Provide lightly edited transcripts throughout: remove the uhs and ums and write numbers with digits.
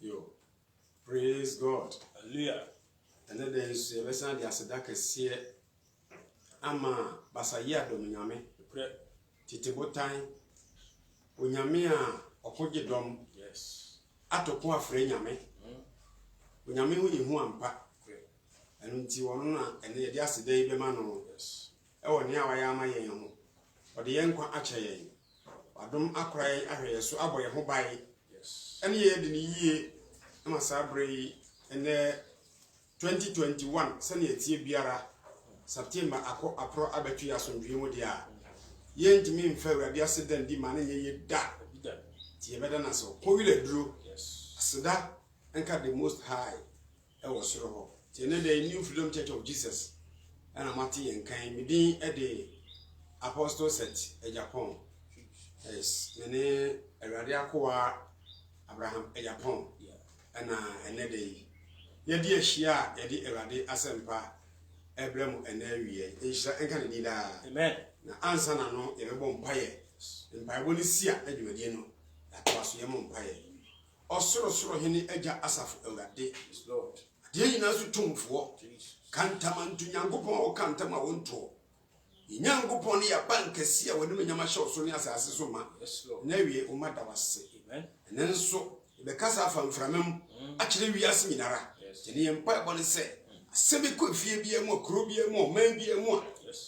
Yo. Praise God. Hallelujah. And then there's a lesson the Asadaka see ama basaya dominyame. Titebo time. Unyame a okoje dom. Yes. Atoko afre nyame. Unyame hu ihu ampa. Enu nti wono na ene ye de aseda yi be ma no. Yes. E woni a waya ama yen ho. Ode yen kwa ache yen. Wadom akora yen ahwe so aboye ho bai. Yes. Ene ye de ni yie ama sabre ene 2021 sani etie biara September apro abetwi asomdwe mu dia ye ntimi mfa awurade aseda ndi ma na ye da tie beda na so ko wile duro aseda enka the most high e wo soro ho tie ne the New Freedom Church of Jesus ana mate yen kan midin e de Apostle Set e Japan. Yes ne awurade akowa Abraham e Japan ana ene de yedi ehia yedi awurade asempa ebrem enawie ehia enka ne dida. Amen. Na ansa na no yebebo mpaye mpaye ni sia adwumadie no atwaso yemo mpaye osoro hene agya asafo awurade. Yes, Lord. De nyina so tumfo kantama ntunyankopon o kantama wonto nyankopon ya bankasi a woni nyama hye so ne asase so ma. Yes, Lord. Na wie o madawase. Amen. Nenso be kasa afa mframem akire wiase nyinara tene yempa bone se asebe ko fie bia mu akro bia mu man bia mu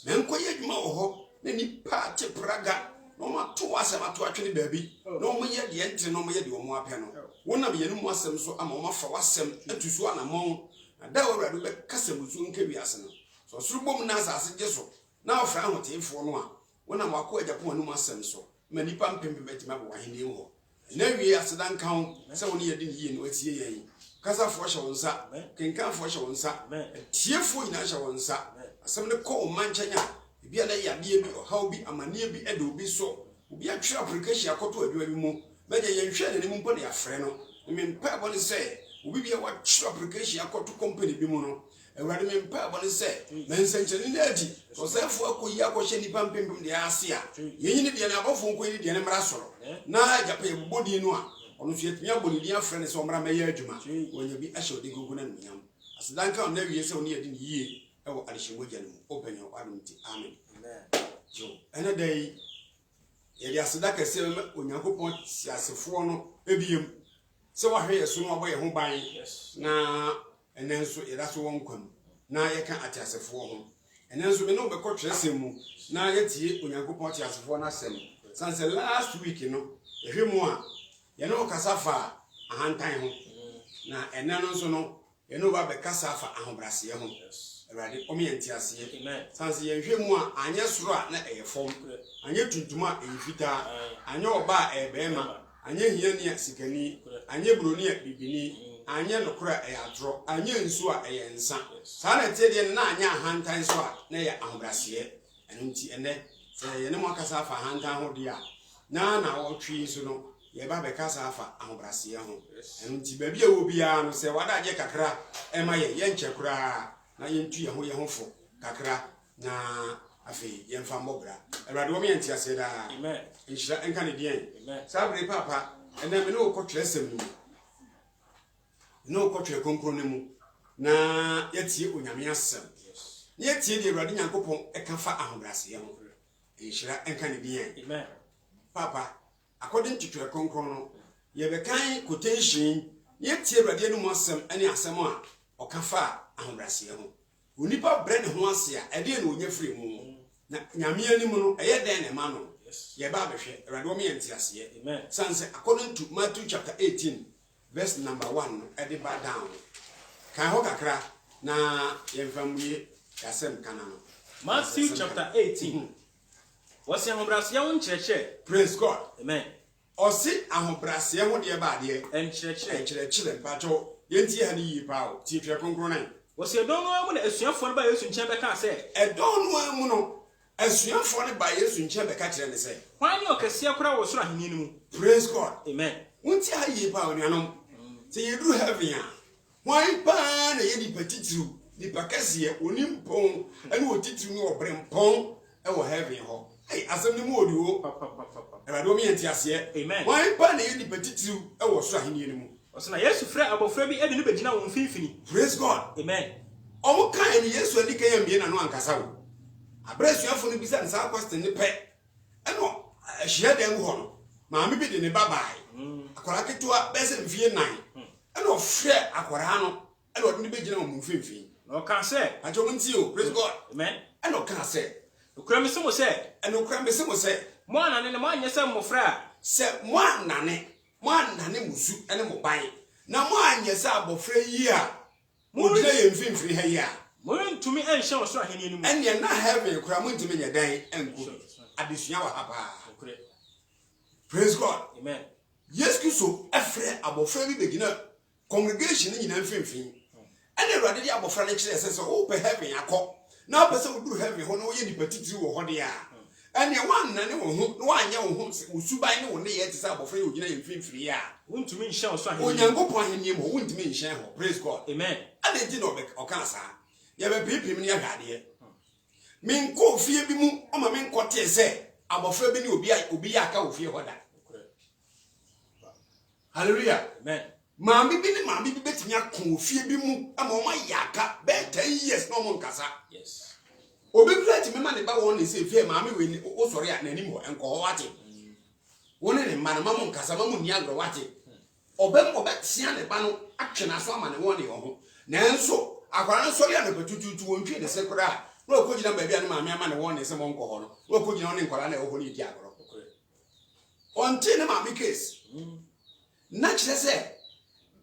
na nkoye adwuma wo ho na nipa te praga no ma to asem ato atwene baabi no mo ye de ente no mo ye de wo mo apɛ no wona be yenu mo asem so ama mo fa wasem atusu anamon na da wuradu be kasa muzu nka wiase no so suru bom na asase je so na ofra ahotefo no a wona mo akọ Japan no mo asem so ma nipa mpempe betima bo wahende ho na wie aseda nkan se woni ye de yie no atie yen kasa fo hye wonsa kenkan fo hye wonsa tiefo nyina hye wonsa asem ne ko manchanya bia na yade bi haw bi amane bi ede obi so obi atwe application akoto adwa bi mu meje ye hwe ne mu mpo ne afre no me mpa bo ne se obi bia wa twe application akoto company bi mu no ewade me mpa bo ne se mensenchene na adi so sefo akoyi akohye nipa mpempem de ase a yenyine de na abofo nko yi de ne mra soro na japa ye bodi no a ono so yetnya bodi dia frɛ ne so mra mɛyɛ adwuma wonya bi ahye odi gugu na nyam asedanka on na wie se oni yedi ne yie ewo alihimogya no open your adumti amen. Jo ene dai ye dia asedaka se onyankopɔn siasefo no ebiem se wahwe ye so no aboye ho ban na ene nso ye da so won kwam na ye kan atiasefo ho ene nso me no be kɔtwere sem mu na ye tie onyankopɔn atiasefo na sem sanse last week no ehwe mu a ye no kasafa ahantan ho na ene no nso no ye no ba be kasafa ahobrase ho awurade omienti ase sanse ye hwe mu a anye soro a na eyefom anye tuntum a eyifita anye oba a ebema anye hiani a sikani anye broni a bibini anye nokora eyatro anye nsu a eyensa sa na tede na anye ahantan so a na ye ahobrase eno nti ene se ye ne mo kasafa ahantan ho dia na wotwi so no ye ba be kasafa ahobrase ho eno nti ba bia wo bia no se wada age kakra ema ye nche kura na yentu ye ho fo kakra na afi yemfa mbobra awurade wo mienti ase da amen inshira enka ne dien sabre papa ena me no kotwe asem no kotwe konkro ne mu na yetie onyame asem na yetie de awurade nyankopon eka fa ahobrase ye ho inshira enka ne dien amen papa according to twe konkro no ye be kan quotation yetie awurade no mu asem ene asem a oka fa ahobrase ye ho onipa bre ne ho ase a ede na onya firi mu na nyame anim no eye den ne ma no ye ba behwe awurade wo mienti ase amen sanse according to Matthew chapter 18 verse number 1 ede ba down kan ho kakra na ye mfamwie yasem kana no Matthew chapter 18 wasi ahobrase ya wonkyerɛkyerɛ. Praise God. Amen. Osi ahobrase ho de ba de enkyerɛkyerɛ bacho yenti ha ni yi pa o ti twa konkro nan wasi edon no mu na asuafo no ba Yesu nkyɛn bɛka sɛ edon no mu no asuafo no ba Yesu nkyɛn bɛka kyerɛ ne sɛ hwan ne ɔkɛseɛ kora wɔ soro ahenni no mu. Praise God. Amen. Wonti ha yi pa o nuanom se yeduru heaven a hwan pa na yedi patitiru di pakɛseɛ onimpon ɛne otitiru no obrempon ɛwɔ heaven ho ai asɛm ne mu odi wo awurade o mienti ase amen hwan pa na yedi patitiru ɛwɔ soro ahenni no mu Osana Yesu frɛ abofra bi ede ne begina wo mfimfini. Praise God. Amen. Omo kan ni Yesu ani kan yambie na no ankasa wo. Abrasuafo no bisa nsa question ne pɛ. Ɛno ahia dan ho no. Maame bi de ne babae. Akora ketewa bɛsɛ mfie 9. Ɛno frɛ akora no. Ɛno ɔde ne begina wo mfimfini. No kan sɛ, ajo nti o, praise God. Amen. Ɛno kan sɛ, okura me semo sɛ, ɛno kra me sɛ mo sɛ, mo anane ne mo anyɛ sɛ mmofra sɛ mo anane musu ɛne mo ban. Na mo anyɛ sɛ abofra yi a mo gina yɛ mfimfini ha yi a. mo ntumi enhyɛ wo so ahene mu. Ɛne na heaven kra mo ntumi nyɛ dan enko. Adesua wa ha pa. Praise God. Amen. Yes Kristo ɛfrɛ abofra bi begina congregation ni nyina mfimfini. Ɛne Awurade di abofra ne kyerɛ sɛ o pe heaven akɔ. Na o pe sɛ o du heaven ho no ye nipa titiri wo ho de a. Ɛne wanna ne wo ho, no anyɛ wo ho usuban ne wo ne yɛ te sɛ abofra ye ogina ye mfimfini a. Wontumi nhyɛ wo so ahene. Onyankopɔn ahenie mu wontumi nhyɛ ho. Praise God. Amen. Ade nti no ɔka saa. Ye be pipim ne ahwade. Min ko fie bi mu o ma min kote sɛ abofra bi ne obi ya aka wo fie ho da. Hallelujah. Amen. Maami bi ne maami bi betimi akon ofie bi mu ama o ma yaka be 10 years no mo nkasa. Yes. Obi plate me ma ne ba won ne se fie maami we ni o sori a nanim ho enko ho wate. Woni ne ma na ma mo nkasa ma mo ni agro wate. Obetia ne ba no atwe na so ama ne won ne ho. Nanso akwara no sori a ne petututu wontwe ne se kora na okogina ba bia ne maami ama ne won ne se mo nko ho no. Na okogina ne nkwara na e ho ne di agro. Onti ne maami case. Na kyerɛ sɛ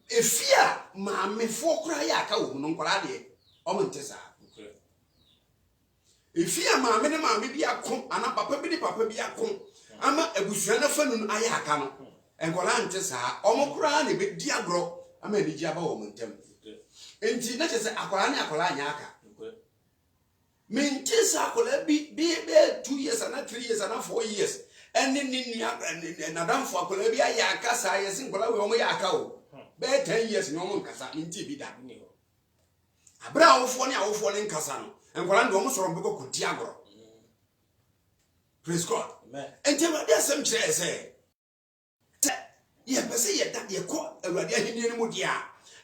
efia maame fo kura ya aka wo no nkwara de o mente saa. Efia maame ne maame bi akon ana papa bi ne papa bi akon ama abusua na fanu aya aka no enkwara ente saa o mo kura na be di agro ama ni gi aba wo ntem. Enti na kyerɛ sɛ akwara ne akwara anya aka. Mente saa akwara bi 2 years ana 3 years ana 4 years ene ni nadamfo akwara bi aya aka saa yesi nkwara we o mo ya aka o. Be 10 years no mo nkasa nti bi da ni ho. Abra awofo ne nkasa no. Enkwara ndo mo soro mbeko kodi agro. Praise God. Amen. Enti Awurade asem kyerɛ sɛ ye pese ye da ye kɔ Awurade ahenie no mu dia.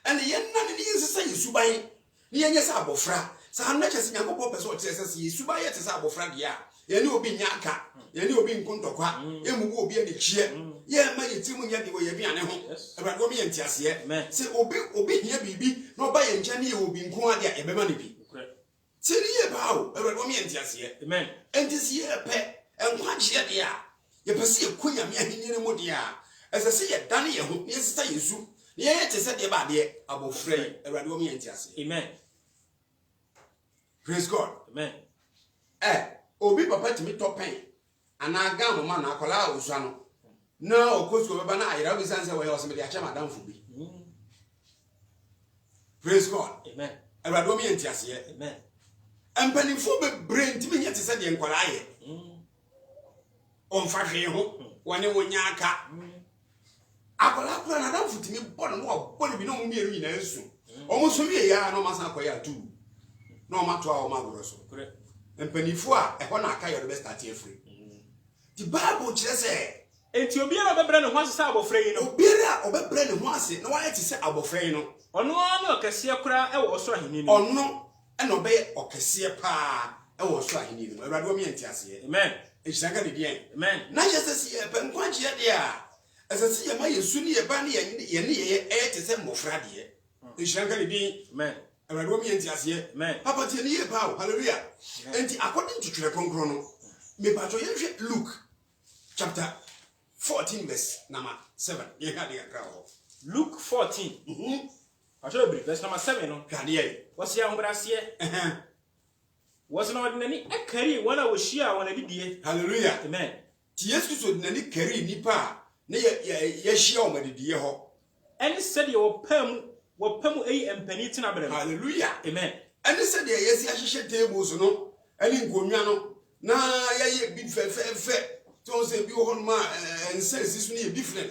Ene ye nane ne yesesa yesuban. Ne ye nyɛ sɛ abofra. Sa na kyerɛ sɛ Nyankopɔn pese o kyerɛ sɛ yesuban ye te sɛ abofra dia. Ye ne obi nya aka. Ye ne obi nkontokwa. Ye mu obi ani kyie. Ye ma ye timu nya de wo ye biane ho. Awurade wo me ye ntiase. Se obi hia bibi na oba ye nkyɛ ne ye obi nko ade a ebema ne bi. Se ne ye ba o Awurade wo me ye ntiase. Amen. Enti se ye pɛ enkwa kyie de a ye pɛ se ye konya me ahenie ne mu de a ɛsɛ se ye dane ye ho ye sita Yesu. Ne ye te se de ba de abofra yi Awurade wo me ye ntiase. Amen. Praise God. Amen. Obi papa timi topen ana ga mama na akola osua no na okosko beba na ayira bi sanse we oseme de acha madam fu bi. Praise God. Amen. Awurade wo me entiase. Amen. Empanifo be brain timi nyete se de nkwala aye. On fa hwe ho wone wonya aka. Akola kura na adam fu timi bono no obone bi no mo mieru nyina nsu. Omo so wie ya no masa akoya tu. Na o mato a o magoro so. Empanifo a ehọ na aka yoro be start free. The Bible kyerɛ sɛ enti obiara obebrɛ ne ho ase sɛ abofra yi no. Obiara obebrɛ ne ho ase na wayɛ te sɛ abofra yi no. Ɔno na ɔkɛseɛ kura ɛwɔ ɔsoro aheni no. Ɔno ɛna ɔbɛyɛ ɔkɛseɛ paa ɛwɔ ɔsoro aheni no. Awurade wo me nti aseɛ. Amen. Ehyiraka de deɛ. Amen. Na kyerɛ sɛ sɛ yɛpɛ nkwankyerɛ deɛ a ɛsɛ sɛ yɛma Yesu ne yɛba ne yɛne ɛyɛ te sɛ mmɔfra deɛ. Ehyiraka de deɛ. Amen. Awurade wo me nti aseɛ. Amen. Papa tie ne yɛ paa o. Hallelujah. Enti according to Twerɛ Kronkron no me pato yɛhwɛ Luke chapter 14 verse number 7. Ye had the crowd. Luke 14. Verse number 7 no. What's your umbrasie? Was not any carry one I was share one idea. Hallelujah. Amen. Tiesku would nani carry nipa. Ne ye share on the dear ho. And said your perm were pemu a and penitina. Hallelujah. Amen. And they said yes, I should tables no. And in Gumiano. Na ye big fair. Don't say be on ma and says this is different.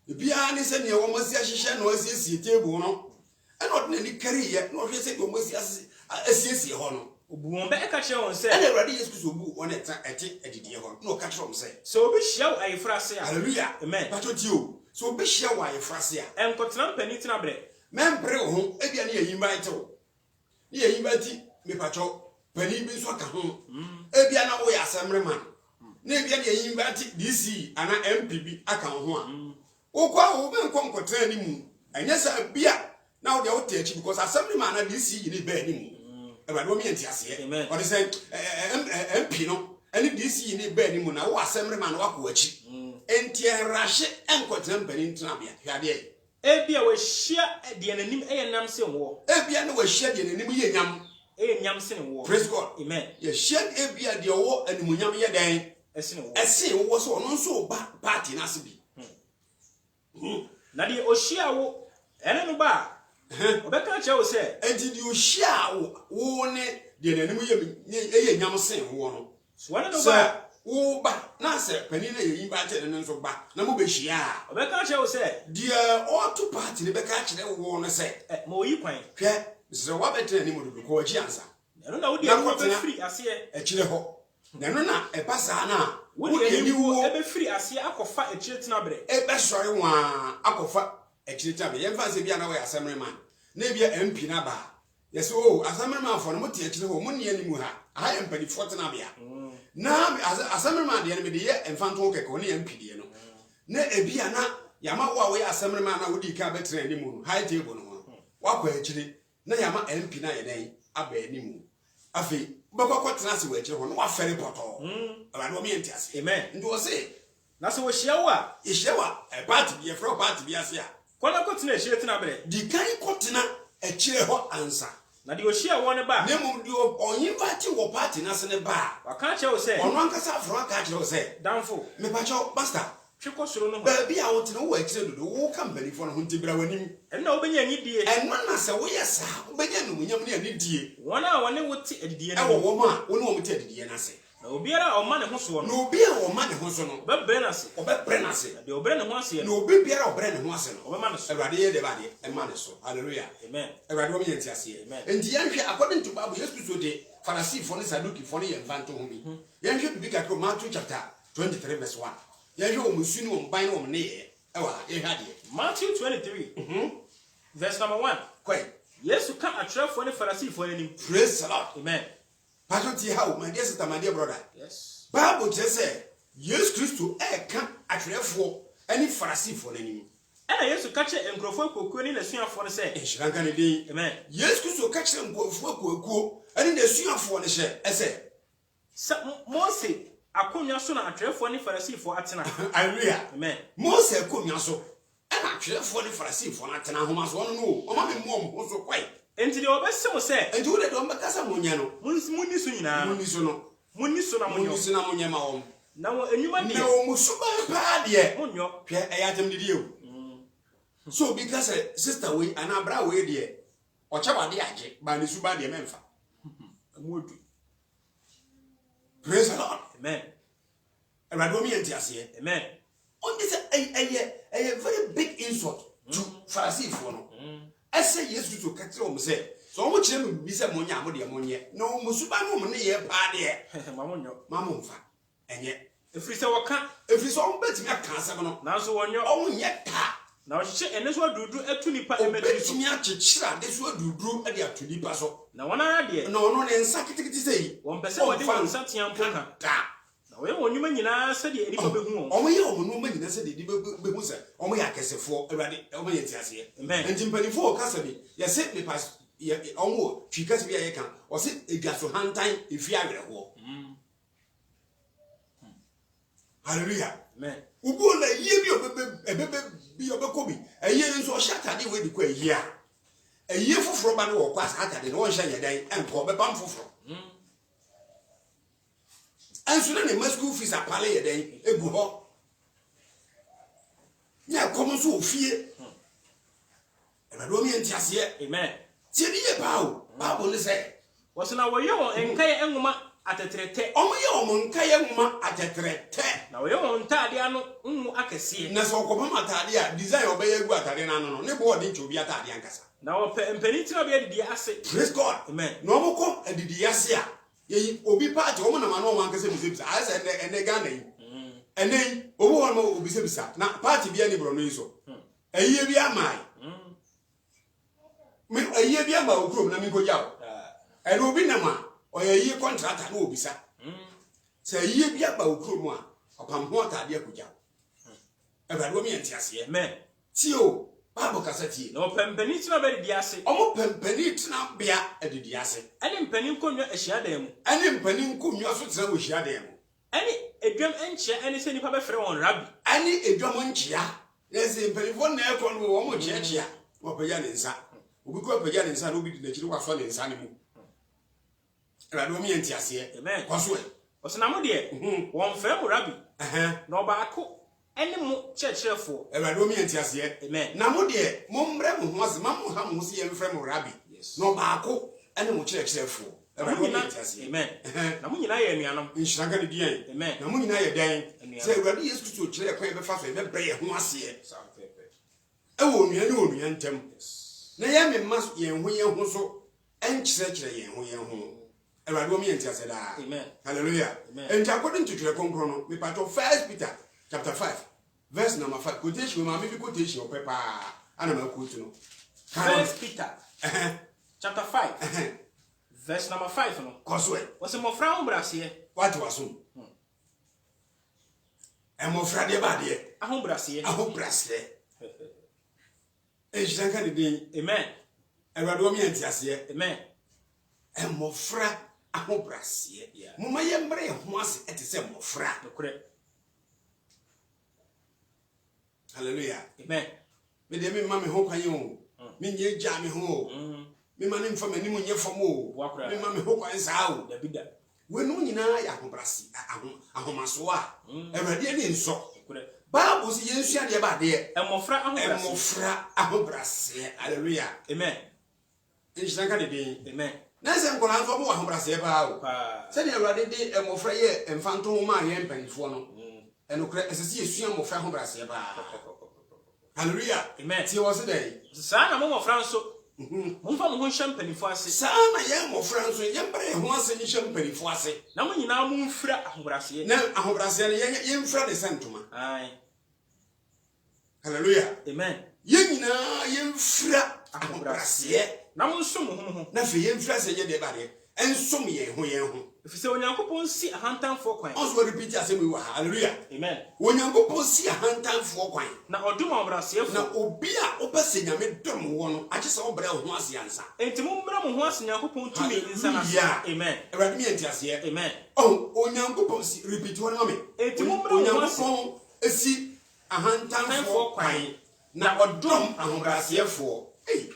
The piano said you almost see no see table no. And not any career, not just say you must see honor. Bumbe catch on say, and already is to book on it at the dear no catch from say. So be show a phrase. Hallelujah. Amen. But what you so be share why frase a enkotena mpani tena bre membre ho ebia ne yimba itewo ne yimba ti me pacho pani bi so ka ho ebia na wo ya asemre man na ebia ne yimba ti DC ana MPB aka ho a wo kwa wo ben konkotena ni mu anya sa bia na wo de wo te achi because assembly man na DC ni ba ni mu eba do mi entiase o de say MP no ani DC ni ba ni mu na wo assembly man wa ko achi enti enrahye enkotena mpani ntena bia hwade ebia we hia de nanim nam se wo ebia na we hia de nanim ye nyam nyam se wo praise God amen ye hia ebia de wo animunyam ye dan ese wo so no so ba party na se bi na de o hia wo ene no ba obeka che wo se enti de o hia wo ne de nanim ye nyam se wo no so ene no ba wo ba na se pani na ye yimba che ne nso ba na mo be hia obeka che wo se de all to party ne beka che wo no se mo yi kwan hwe so wa betre ni mo do ko achi ansa eno na wo de wo be free ase e chire ho na no na e pasa na wo de ni wo e be free ase akofa e chire tena bre e be sori wa akofa e chire tena bre ye mfa se bia na wo ya assembly man na bia MP na ba yes oh assembly man for no mo tie chire ho mo ne ani mu ha aha empani forte na bia na assembly man de ne be ye mfanto keke ne MP de no na ebia na yama wo ya assembly man na wo di ka betre ani mu high table no wa kwa chire na yama MP na ye den aba ani mu afi bako tena se we chire ho no wa fere poto aba no mi entiase amen ndo se na se wo hia wo a e party bi e fro party bi ase a kona ko tena hia tena bre di kan ko tena e chire ho ansa na de o hia wo ne ba ne mum di onyin party wo party na se ne ba wa ka che wo se ono ankasa afro aka che wo se danfo me pa cho master tweko soro no ho ba bi a wo tena wo achire dodo wo company fo no ho ntibira wanim ena obenya ni die eno na se wo yesa obenya no munyam ne ani die wona wone wote adidie e wo wo ma wo ne wo mte adidie na se na obiara o ma ne ho so no na obi a wo ma ne ho so no be bre na se obebre na se de obre ne ho ase na obi biara obre ne ho ase no obe ma ne so Ewrade ye de ba de e ma ne so hallelujah amen Ewrade wo mi enti ase enti yanhwe according to Bible Yesu Kristo de Pharisee for ne Saduki for ne yemfanto ho bi yanhwe bibi kakro Matthew chapter 23 verse 1 yanhwe wo musuni wo mban wo ne ye ewa ye hade Matthew 23 verse number 1 kwai Yesu ka atrefo ne Pharisee for ne nim praise the Lord amen pastor ti how my dear sister my dear brother yes Bible just say Yesu Kristo ka atrefo ani Pharisee for ne nim ena Yesu ka che enkrofo kokuo ni nasuafo ne se ehranka ne din amen Yesu Kristo ka che enkrofo kokuo ani nasuafo ne hye ese Mose akonya so na atrefo ne Pharisee for atena hallelujah amen Mose akonya so na atrefo ne Pharisee for na atena homa so no o ma me mo so kwai enti de obese mo se enti wo de do mbekasa monye no munni so nyina munni so no munni so na monyo munni so na monye ma wo na wo enwuma de na o musuba pa de monyo hwe eyatem didi o so because sister we ana bra we de o chawade age ba ne suba de memfa amodu praise the Lord amen Ewrade mi enti ase amen on this a very big insult to Pharisee for no ese Yesu to katire o say so mo kire me bi se monya mo de monye na o musuba no mo ne ye pa de mamonyo mamomfa enye efri se woka efri so on betimi aka asem no nanso wonyo o nye ka na o hye ene so adudu atu nipa emetri so betimi akyekyira de so aduduru e de atu nipa so na wona de na ono ne nsa kitikiti sei won pese wode won nsa tiampo ka da na we wonwuma nyina se de nipa behu won o mo ye o mo no ma nyina se de di behu se o mo ya kesefo Ewrade o mo ye ti ase enti mpanifo kasa bi ye se me pass ye o mo twikase bi ye kan o se eduaso hantan efi awerho hallelujah amen ubu na yie bi obebe bi obekobi eye nso o shatade we di kwa yie a eye foforo ba ne wo kwa satade ne won hye yedan enko obeba mfoforo anso na ne school fees apale yedan egu ho nya komo so ofie Ewrade mi enti ase amen ti ni ye ba o Bible ne say wasona wo ye won enkaye enwuma atetrete omo ye omo nkaye nwuma atetrete na wo ye won tade ano nwu akese na so ko pama tade a design obeye egu atade na no ne bo de nchobi atade ankasa na wo mpani tira be didi ase praise God amen no mo ko adidi ase a ye obi party omo na ma no wan kase musebisa ase ene Ghana yi ene obo won mo obisa na party bia ni bro no iso ayiye bia mai me ayiye bia ma okrom na mi ko jaw ene obi na ma oyayiye contractor na obisa se ayiye bia ba okrom a opam ho atade akuja Ewurade wo mi entiase amen ti o Bible kasati no pempani tina be di ase omo pempani tina bia edidi ase ene mpani nkonwa ahia dan mu ene mpani nkonwa so tina wo hia dan mu ene edwam enchia ene se nipa be frɛ won rabbi ene edwam nchia lese mpani fo na ekɔ no wo mo chiachia wo pagya ne nsa obi ko pagya ne nsa na obi di na chiri kwa so ne nsa ne mu Ewurade wo mi entiase amen kwaso osena mo de won frɛ mo rabbi na oba ako ene mo chechefo Ewurade wo mi entiase amen na mo de mo mbrɛ mo ho ase ma mo ha mo se ye mfrɛ mo rabbi na oba ako ene mo chechefo Ewurade wo mi entiase amen na mo nyina ye anuanom nhyira ka ne dian amen na mo nyina ye dan se Ewurade Yesu Kristo kyerɛ kwan be fa so be brɛ ye ho ase ewo nua ne onua ntem na ye me ma ye ho so enkyerɛkyerɛ ye ho Ewurade wo mi entiase da amen hallelujah and according to the conclusion no me part of 1 Peter chapter 5 verse number 5 quotation ma me bi quotation o pepa ana ma quote no 1 Peter chapter 5 verse number 5 no koso wose mofra ho brase what was so e mofra de ba de aho brase e jitanka de din amen Ewurade wo mi entiase amen e mofra aho brase muma ye mbre ho ase etese mofra hallelujah amen me de me ma me ho kwan yo me nye ja me ho me ma ne mfa mani mu nye fam o me ma me ho kwan saa o dabida we no nyina ya ahobrase ahomaso a Ewurade ani nso Bible si yensu ade ba de emofra ahobrase hallelujah amen nhyira ka de din amen na se nkola nso bo ahobrase ba o se de Ewurade de emofra ye emfanto ma ye mpanifo no enokra esese yesu amofra ahobrase ba hallelujah amen ti wo se dey sa na mo mofra nso mumfa mo ho hyampanifo ase sa na ye mofra nso ye mbere ho ase ni hyampanifo ase na mo nyina mo mfra ahobrase na ahobrase ne ye mfra de sentoma ai hallelujah amen ye nyina ye mfra ahobrase na mo nso mo ho na fe ye mfra se ye de ba de ensom ye ho efise onyankopon si ahantanfo kwan also repeat as we were hallelujah amen onyankopon si ahantanfo kwan na odum ahobrase na obi a opese nyame dom wo no agye se obra ho ase ansa enti mo mbra mo ho ase nyankopon tumi nsa na amen Ewurade mi entiase amen onyankopon si repeat one moment enti mo mbra mo ho ase onyankopon esi ahantanfo kwan na odom ahobrasefo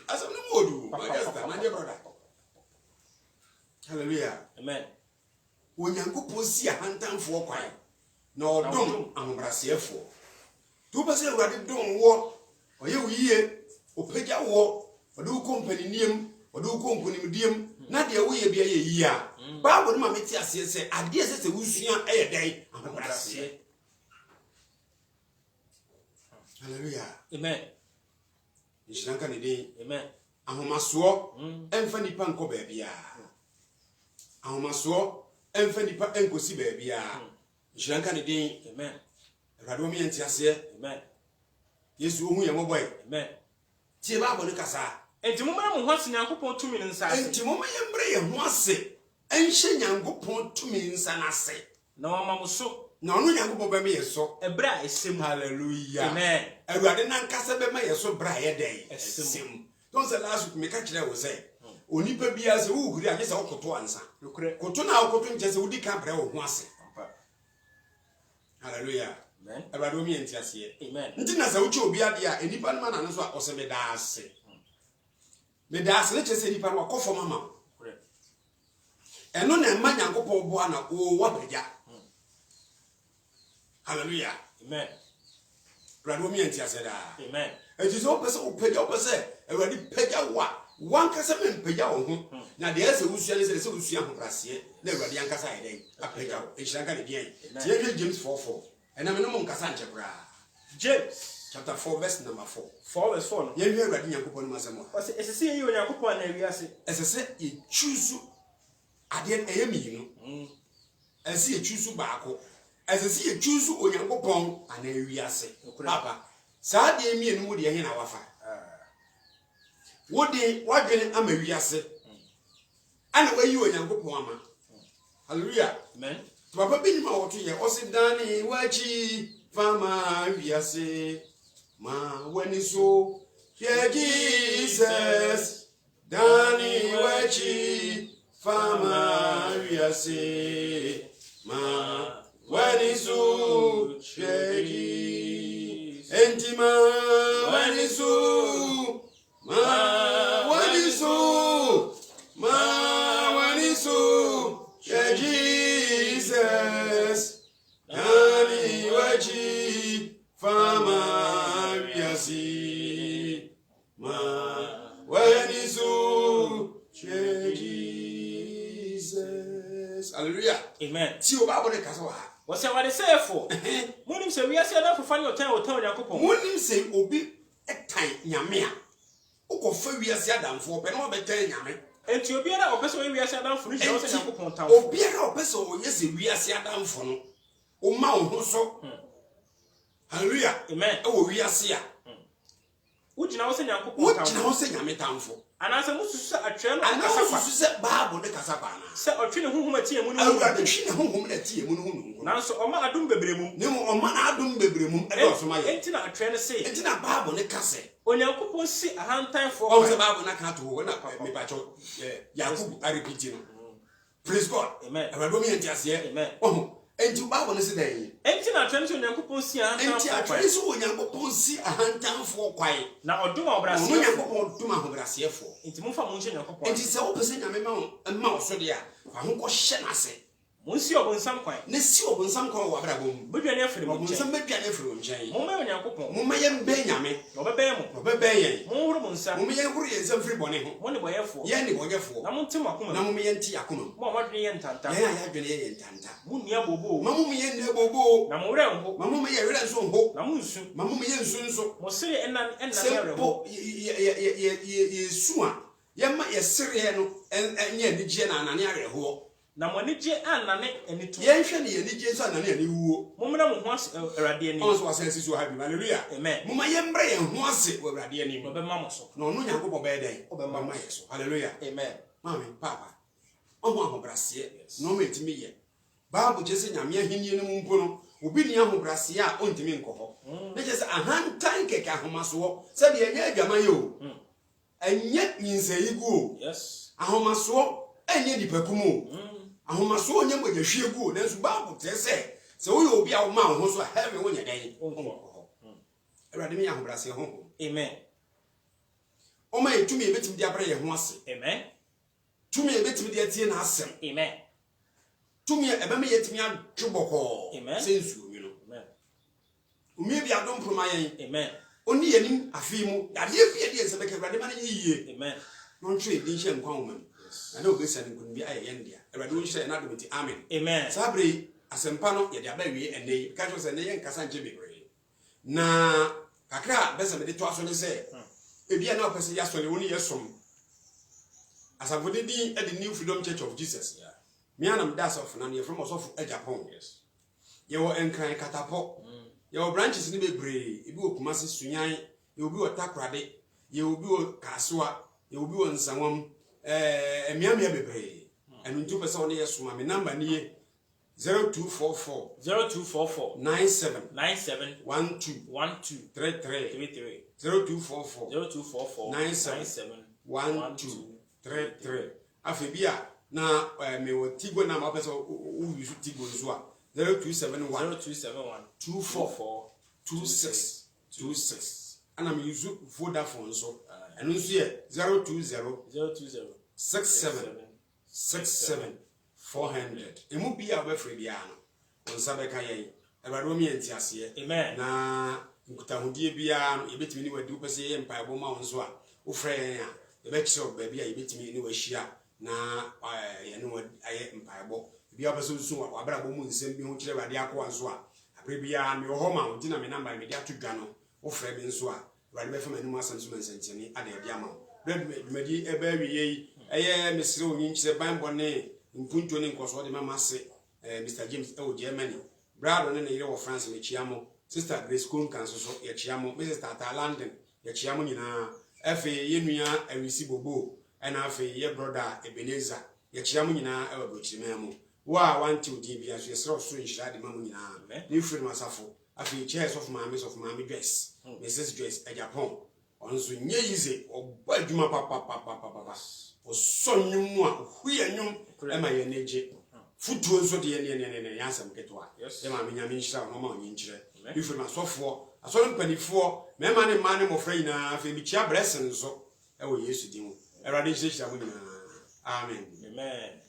asam no modu my dear brother hallelujah amen onyankopon si ahantanfo kwan na odom ahobrasefo tu ba se Ewurade dom wo oye wiye opagya wo odu company niem odu company diem na de wo ye bia ye yi a Bible no ma meti ase se ade se wusua eye den ahobrase hallelujah amen nshranka ne den amen ahomaso emfa nipa nko ba bia ahomaso emfa nipa enkosi ba bia nshranka ne den amen Ewurade wo mi entiase amen Yesu ohu ye moboy amen tie Bible no kasa enti mo mbra mo ho ase nyankopon tumi nsa ase enti mo ye mbre ye ho ase enhye nyankopon tumi nsa na ase na wama mo so na onu nyankopon ba me ye so ebra esem hallelujah amen Ewurade na nkasa be ma ye so bra ye den esem don say last week me ka kire wo say onipa bia se wo huri anye se wokoto ansa koto na wokoto nche se wodi ka bra wo ho ase hallelujah amen Ewurade o mi entiase amen nti na se wuchi obi ade a enipa no na so a ose me da ase me da ase le chese enipa no akofo mama eno na ma nyankopon bo ana o wapagya hallelujah amen Ewurade o mi entiase da amen enti so pese opagya opese Ewurade pagya wa wankasa me mpagya wo ho na de ese wusua ne se wusua hobrase na Ewurade yankasa ye den apagya wo ehyiranka ne bien tie hwe James 4:4 ena me no mo nkasa nche bra James chapter 4 verse number 4 4 verse 4 no ye hwe Ewurade nyankopon no masemo wase esese ye onyankopon na wiase esese ye choose ade eye miyinu ese ye choose baako Esese ye choose Onyankopon ana wiase. Papa. Saa de mi enu de he na wafa. Wodi wadwene ama wiase. Ana wayi Onyankopon ama. Hallelujah. Amen. Papa bi ni ma woto ye osidani wachi fama wiase. Ma wani so yeah, Jesus Dani wachi fama wiase. Ma wani so yeah, Entima wani so ma wani so yeah, Jesus Dani wachi fama wiase. Ma wani so yeah, Jesus. Hallelujah. Amen. Si o ba bo de kasa wa. What's what they say for? Monim say we are saying for fun your time or tell Yakupon. Monim say obi etan nyame a. Ukofa wiase adamfo pe no be tan nyame. Enti obiara opese we wiase adamfo ni say Yakupon town. Obiara opese o yese wiase adamfo no. O ma wo ho so. Hallelujah. Amen. E wo wiase a. Ujina wo say Yakupon town. Ujina wo say nyame tamfo. Anase mususu atwe no kasapa. kasapa. Se Bible de kasapa na. Se otwe ne honhom atie mu no. Awurade hwe ne honhom na tie mu no hu. Nanso oma adum bebremum. Ne mo oma na adum bebremum e do so ma ye. Enti na atwe ne say. Enti na Bible ne kase. Onyankopon si ahantan fo. O se Bible na ka to wo na me ba cho Yakub a repeat no. Praise God. Amen. Awurade mi enti ase. Amen. Oh. Enti Bible ne se dan. Enti na atwe ne Onyankopon si ahantan fo. Enti atwe se Onyankopon si ahantan fo kwai. Na odum obrase. Onyankopon dum ahobrase fo. Enti mo fa mo nche Onyankopon. Enti se wo pese nyame ma wo so de a fa ho ko hye na se. Monsi obonsam kwan. Ne si obonsam kwan wa brabom. Bedwane afiri mo nche. Obonsam bedwane afiri mo nche. Mo ma Onyankopon. Mo ma yem be nyame. Obebe mo. Obebe yen. Mo huru mo nsa. Mo me yen huru yen sam firi bone ho. Mo ne boyefo. Ye ne boyefo. Na mo ntem akoma. Na mo me yen ti akoma. Mo amadwe yen tanta. Ye ya dwene ye ntanta. Mo nia bobo. Ma mo me yen ne bobo. Na mo were mbo. Ma mo me ye were nso mbo. Na mo nsu. Ma mo me yen nsu nso. Mo sere enna were mbo. Ye su a. Ye ma ye sere no enye ni je na anane awere ho. Na mo nije anane enitu. Ye hwe ne ye nije nso anane ani wuo. Mo mra mo ho Awurade ani. Onso wasensi so happy. Hallelujah. Amen. Mo ma ye mra ye ho ase Awurade ani. Mo be ma mo so. Na onu Nyankopon be den. Obema ma ye so. Hallelujah. Amen. Mami papa. Omo ahobrase no metimi ye. Bible jese nyame ahenie no mumpo no. Obi ni ahobrase a ontimi nkoho. Na jese ahantan keke ahomaso. Se de enye adwaman yo. Enye nyinsayi gu. Yes. Ahomaso enye dipakumu. Ahomaso onye mbodahwie gu. Nanso Bible tese se wo yo obi a wo ma ho so heaven wo nya den. Onkoho. Awurade mi ahobrase ho. Amen. Oma etumi ebetim di abra ye ho ase. Amen. Tumi ebetim di atie na asem. Amen. Tumi ebeme yetimi adwoboko. Amen. Sensu mi no. Amen. Umi bi adom proma yen. Amen. Oni yenim afi mu. Ade afie de nsebe Awurade ma na yiye. Amen. No ntwe din hye nkwa wo na na obesa ne nkun bi aye yen dia. Awurade wo hye na domiti amen. Amen. Sabre asempa no ye de abawie ene. Ka cho se ne yen kasa nche bebre. Na kakra besa me de to aso ne se. Ebia na opese ya so le woni yesom. Asafo di at the New Freedom Church of Jesus. Yeah. Me anam das of na ye from of Japan. Yes. Ye wo enkran katapo. Ye wo branches ni bebre. Ebi wo Kumasi Sunyan, ye obi wo Takrade, ye obi wo Kasoa, ye obi wo Nsanwam. Emiamia bebre. Enu ntu pese woni yesoma me number ni ye 0244 97 12 33 0244 97 12 Afebia na me wo Tigo na ma pese wo use Tigo nso a 0271 24 26 ana me use Vodafone so eno nso ye 020 67 400 emu bia we free bia no onsa be kan yen Awurade mi enti ase. Amen. Na nkutahudie bia no yebetimi ni wadi upese ye mpaebo ma wonso a wo frɛ a yebekire baabi a yebetimi ni wahia na ye no aye mpaebo bia pese nso wa abrabo mu nsem bi ho kire Awurade akwa nso a abre bia me ho ma wo na me number me dia to dwa no wo frɛ bi nso a Awurade be fa mani mu asam so nsentene ade ade ama dwumadi eba wiye yi eye mesire onyi kire banbo ne mpunto ne nkoso de mama se Mr. James Germany brado ne yire wo France me chiamo sister Grace Kunkan so ye chiamo Mrs. Tata London ye chiamo nyina efe ye nua awisi bobo ena afe ye brother Ebenezer ye chiamo nyina e wabrochimemu wa wanti odi bia so ye sro so nhira de mamu nyina ni firi masafo afi chairs of mama dress Mrs. Dress e Japan onso nye yize oba adwuma papa osonnwum a huyanwum e ma ye neje futuo nso de ne yansam ketwa e ma menya menhira no ma onye nkyire ni firi masofo asoro mpanifo me ma ne ma ne mofra nyina afi bi chia blessing nso e wo Yesu din mu erade hyira mu nyina amen.